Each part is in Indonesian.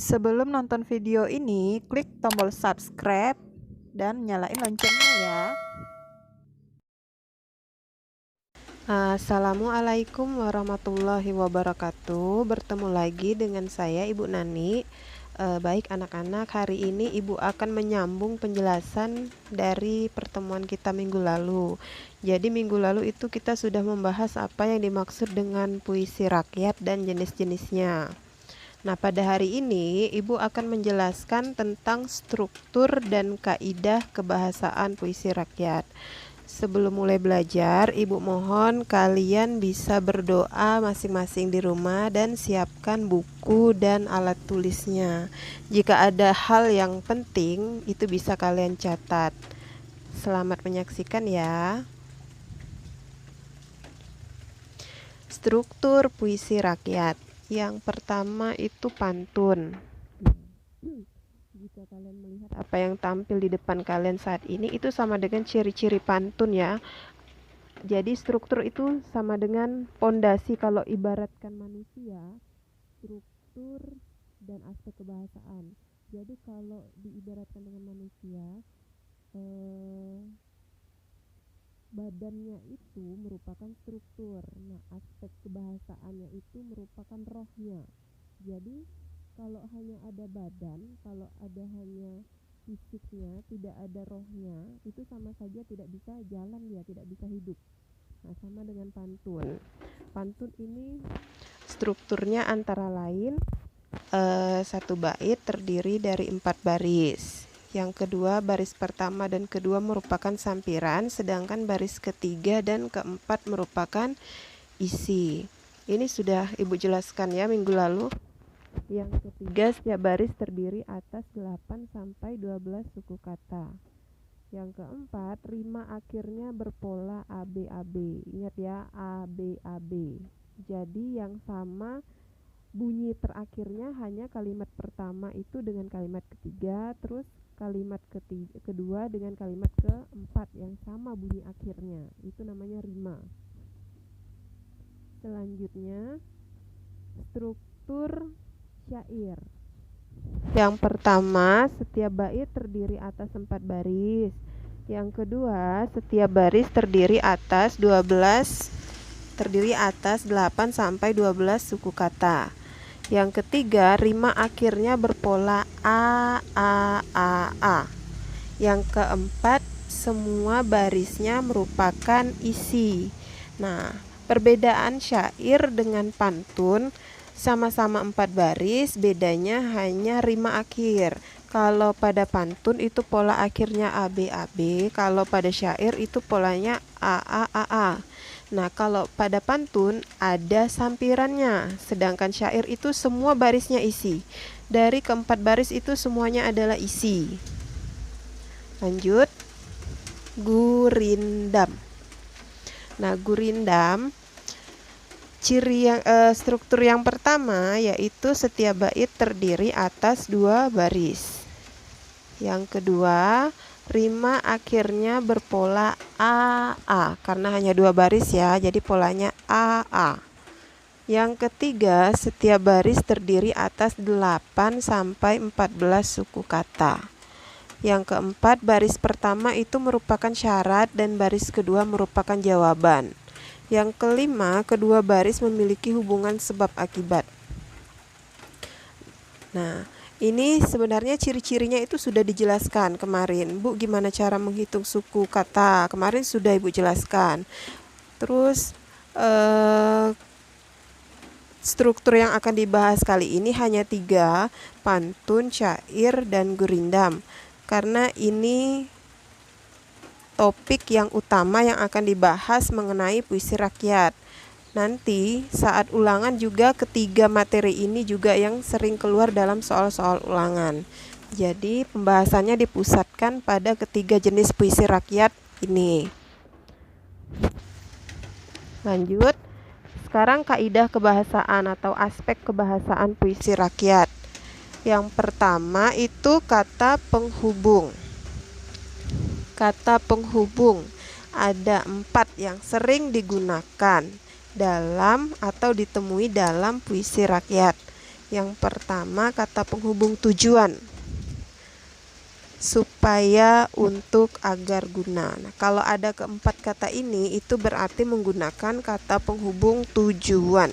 Sebelum nonton video ini, klik tombol subscribe dan nyalain loncengnya ya. Assalamualaikum warahmatullahi wabarakatuh. Bertemu lagi dengan saya Ibu Nani. Baik anak-anak, hari ini Ibu akan menyambung penjelasan dari pertemuan kita minggu lalu. Jadi minggu lalu itu kita sudah membahas apa yang dimaksud dengan puisi rakyat dan jenis-jenisnya. Nah, pada hari ini Ibu akan menjelaskan tentang struktur dan kaidah kebahasaan puisi rakyat. Sebelum mulai belajar, Ibu mohon kalian bisa berdoa masing-masing di rumah dan siapkan buku dan alat tulisnya. Jika ada hal yang penting, itu bisa kalian catat. Selamat menyaksikan ya. Struktur puisi rakyat. Yang pertama itu pantun. Jika kalian melihat apa yang tampil di depan kalian saat ini, itu sama dengan ciri-ciri pantun ya. Jadi struktur itu sama dengan pondasi. Kalau ibaratkan manusia, struktur dan aspek kebahasaan. Jadi kalau diibaratkan dengan manusia, badannya itu merupakan struktur. Nah, aspek kebahasaannya itu merupakan rohnya. Jadi kalau hanya ada badan, kalau ada hanya fisiknya, tidak ada rohnya, itu sama saja tidak bisa jalan dia, tidak bisa hidup. Nah, sama dengan pantun. Pantun ini strukturnya antara lain satu bait terdiri dari 4 baris. Yang kedua, baris pertama dan kedua merupakan sampiran, sedangkan baris ketiga dan keempat merupakan isi. Ini sudah Ibu jelaskan ya minggu lalu. Yang ketiga, setiap baris terdiri atas 8 sampai 12 suku kata. Yang keempat, rima akhirnya berpola ABAB. Ingat ya, ABAB. Jadi yang sama bunyi terakhirnya hanya kalimat pertama itu dengan kalimat ketiga, terus kalimat kedua dengan kalimat keempat yang sama bunyi akhirnya. Itu namanya rima. Selanjutnya, struktur syair. Yang pertama, setiap bait terdiri atas 4 baris. Yang kedua, setiap baris terdiri atas 8 sampai 12 suku kata. Yang ketiga, rima akhirnya berpola A. Yang keempat, semua barisnya merupakan isi. Nah, perbedaan syair dengan pantun sama-sama 4 baris, bedanya hanya rima akhir. Kalau pada pantun itu pola akhirnya ABAB, kalau pada syair itu polanya AAAA. Nah, kalau pada pantun ada sampirannya, sedangkan syair itu semua barisnya isi. Dari keempat baris itu semuanya adalah isi. Lanjut, gurindam. Nah, gurindam ciri struktur yang pertama yaitu setiap bait terdiri atas 2 baris. Yang kedua, rima akhirnya berpola AA karena hanya 2 baris ya, jadi polanya AA. Yang ketiga, setiap baris terdiri atas 8 sampai 14 suku kata. Yang keempat, baris pertama itu merupakan syarat dan baris kedua merupakan jawaban. Yang kelima, kedua baris memiliki hubungan sebab akibat. Nah, ini sebenarnya ciri-cirinya itu sudah dijelaskan kemarin. Bu, gimana cara menghitung suku kata? Kemarin sudah Ibu jelaskan. Terus struktur yang akan dibahas kali ini hanya 3, pantun, syair, dan gurindam. Karena ini topik yang utama yang akan dibahas mengenai puisi rakyat. Nanti saat ulangan juga ketiga materi ini juga yang sering keluar dalam soal-soal ulangan. Jadi pembahasannya dipusatkan pada ketiga jenis puisi rakyat ini. Lanjut, sekarang kaidah kebahasaan atau aspek kebahasaan puisi rakyat. Yang pertama itu kata penghubung. Kata penghubung ada 4 yang sering digunakan dalam atau ditemui dalam puisi rakyat. Yang pertama kata penghubung tujuan. Supaya, untuk, agar, guna. Nah, kalau ada keempat kata ini itu berarti menggunakan kata penghubung tujuan.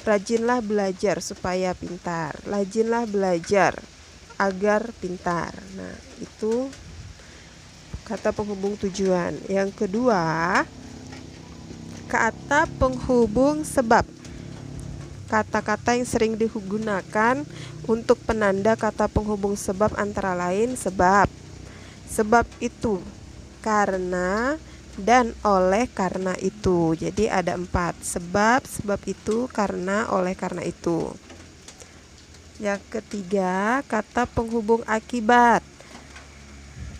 Rajinlah belajar supaya pintar. Rajinlah belajar agar pintar. Nah, itu kata penghubung tujuan. Yang kedua, kata penghubung sebab. Kata-kata yang sering digunakan untuk penanda kata penghubung sebab antara lain sebab, sebab itu, karena, dan oleh karena itu. Jadi ada 4, sebab, sebab itu, karena, oleh karena itu. Yang ketiga, kata penghubung akibat.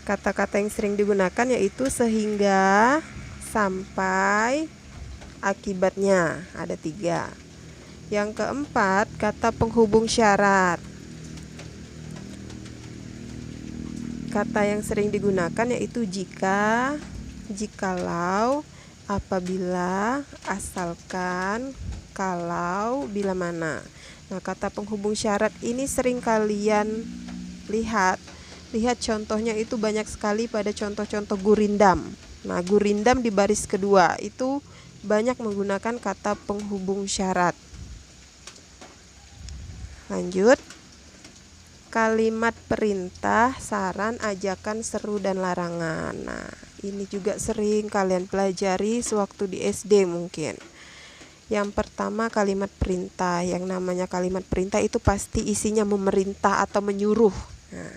Kata-kata yang sering digunakan yaitu sehingga, sampai, akibatnya. Ada 3. Yang keempat, kata penghubung syarat. Kata yang sering digunakan yaitu jika, jikalau, apabila, asalkan, kalau, bila mana. Nah, kata penghubung syarat ini sering kalian lihat. Lihat contohnya itu banyak sekali pada contoh-contoh gurindam. Nah, gurindam di baris kedua itu banyak menggunakan kata penghubung syarat. Lanjut. Kalimat perintah, saran, ajakan, seru, dan larangan. Nah, ini juga sering kalian pelajari sewaktu di SD mungkin. Yang pertama kalimat perintah. Yang namanya kalimat perintah itu pasti isinya memerintah atau menyuruh. Nah,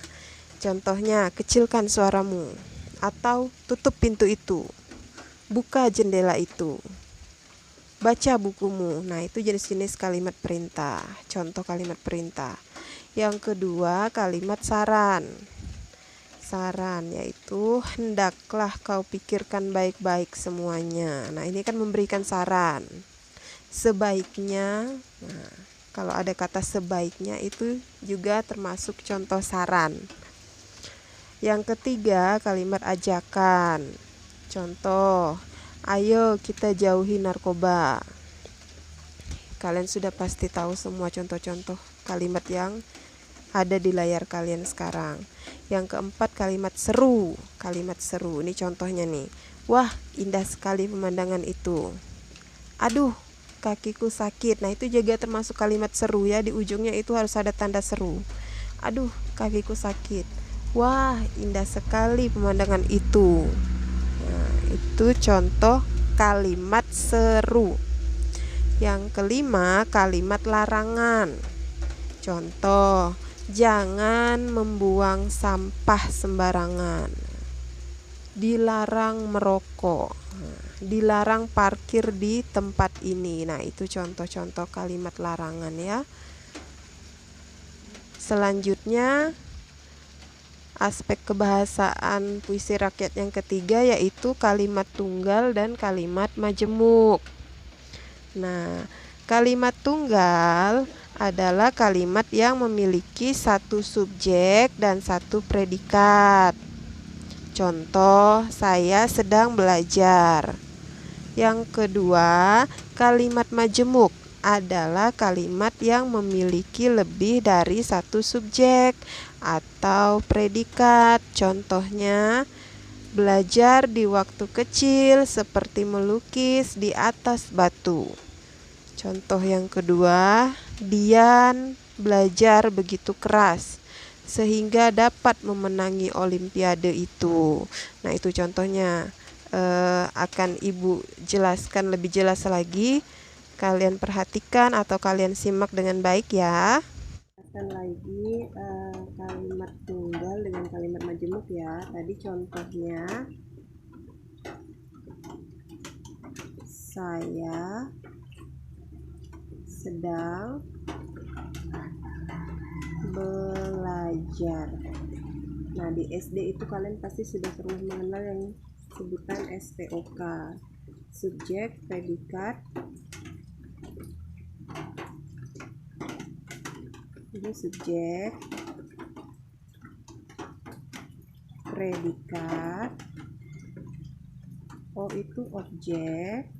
contohnya, kecilkan suaramu, atau tutup pintu itu, buka jendela itu, baca bukumu. Nah, itu jenis-jenis kalimat perintah. Contoh kalimat perintah. Yang kedua, kalimat saran. Saran yaitu hendaklah kau pikirkan baik-baik semuanya. Nah, ini kan memberikan saran. Sebaiknya, nah, kalau ada kata sebaiknya itu juga termasuk contoh saran. Yang ketiga, kalimat ajakan. Contoh, ayo kita jauhi narkoba. Kalian sudah pasti tahu semua contoh-contoh kalimat yang ada di layar kalian sekarang. Yang keempat, kalimat seru. Kalimat seru, ini contohnya nih. Wah, indah sekali pemandangan itu. Aduh, kakiku sakit. Nah, itu juga termasuk kalimat seru ya. Di ujungnya itu harus ada tanda seru. Aduh, kakiku sakit. Wah, indah sekali pemandangan itu. Nah, itu contoh kalimat seru. Yang kelima, kalimat larangan. Contoh, jangan membuang sampah sembarangan. Dilarang merokok. Dilarang parkir di tempat ini. Nah, itu contoh-contoh kalimat larangan ya. Selanjutnya, aspek kebahasaan puisi rakyat yang ketiga yaitu kalimat tunggal dan kalimat majemuk. Nah, kalimat tunggal adalah kalimat yang memiliki satu subjek dan satu predikat. Contoh, saya sedang belajar. Yang kedua, kalimat majemuk adalah kalimat yang memiliki lebih dari satu subjek atau predikat. Contohnya, belajar di waktu kecil seperti melukis di atas batu. Contoh yang kedua, Dian belajar begitu keras sehingga dapat memenangi olimpiade itu. Nah, itu contohnya. Akan Ibu jelaskan lebih jelas lagi. Kalian perhatikan atau kalian simak dengan baik ya. Jelaskan lagi kalimat tunggal dengan kalimat majemuk ya. Tadi contohnya, saya sedang belajar. Nah, di SD itu kalian pasti sudah pernah mengenal yang sebutan SPOK, subjek, predikat. Ini subjek, predikat, O itu objek,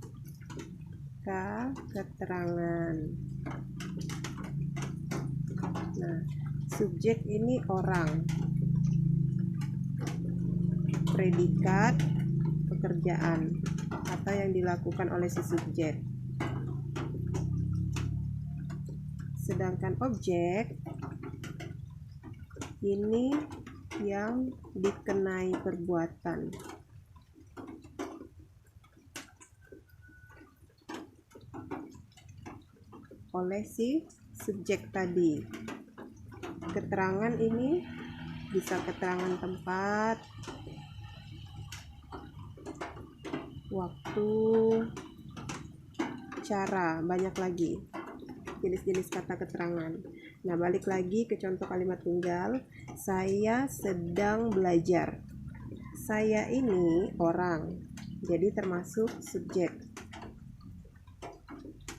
K keterangan. Nah, subjek ini orang, predikat pekerjaan atau yang dilakukan oleh si subjek. Sedangkan objek ini yang dikenai perbuatan. Oleh si subjek tadi. Keterangan ini bisa keterangan tempat, waktu, cara, banyak lagi jenis-jenis kata keterangan. Nah, balik lagi ke contoh kalimat tunggal. Saya sedang belajar. Saya ini orang, jadi termasuk subjek.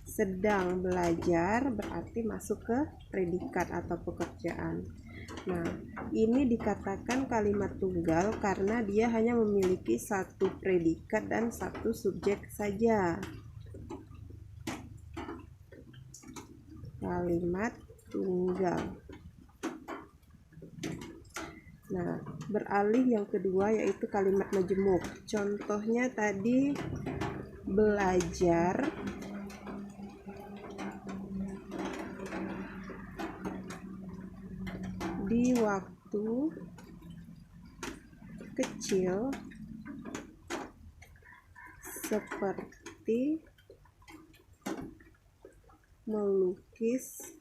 Sedang belajar berarti masuk ke predikat atau pekerjaan. Nah, ini dikatakan kalimat tunggal karena dia hanya memiliki satu predikat dan satu subjek saja. Kalimat tunggal. Nah, beralih yang kedua yaitu kalimat majemuk. Contohnya tadi belajar, di waktu kecil, seperti melukis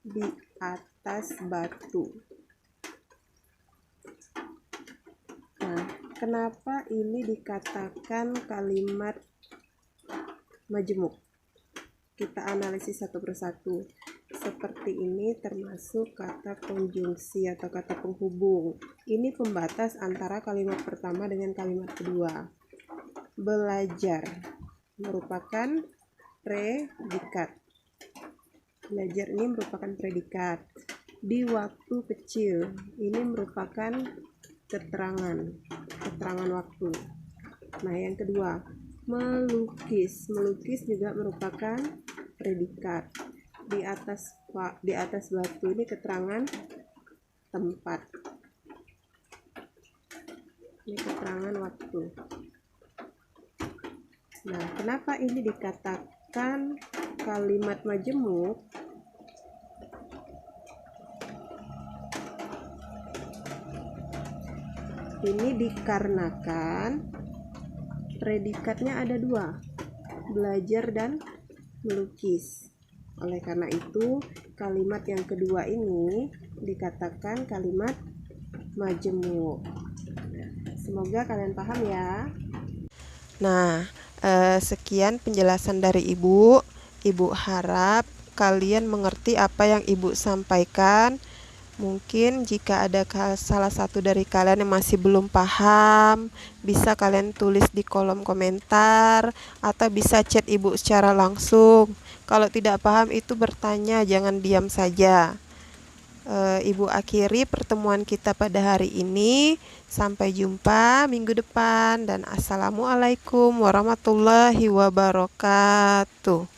di atas batu. Nah, kenapa ini dikatakan kalimat majemuk? Kita analisis satu persatu. Seperti ini termasuk kata konjungsi atau kata penghubung. Ini pembatas antara kalimat pertama dengan kalimat kedua. Belajar merupakan predikat. Belajar ini merupakan predikat. Di waktu kecil ini merupakan keterangan waktu. Nah, yang kedua, melukis juga merupakan predikat. Di atas batu ini keterangan tempat. Ini keterangan waktu. Nah, kenapa ini dikatakan kalimat majemuk? Ini dikarenakan predikatnya ada dua, belajar dan melukis. Oleh karena itu, kalimat yang kedua ini dikatakan kalimat majemuk. Semoga kalian paham ya. Nah, sekian penjelasan dari Ibu. Ibu harap kalian mengerti apa yang Ibu sampaikan. Mungkin jika ada salah satu dari kalian yang masih belum paham, bisa kalian tulis di kolom komentar atau bisa chat Ibu secara langsung. Kalau tidak paham itu bertanya, jangan diam saja. Ibu akhiri pertemuan kita pada hari ini. Sampai jumpa minggu depan dan assalamualaikum warahmatullahi wabarakatuh.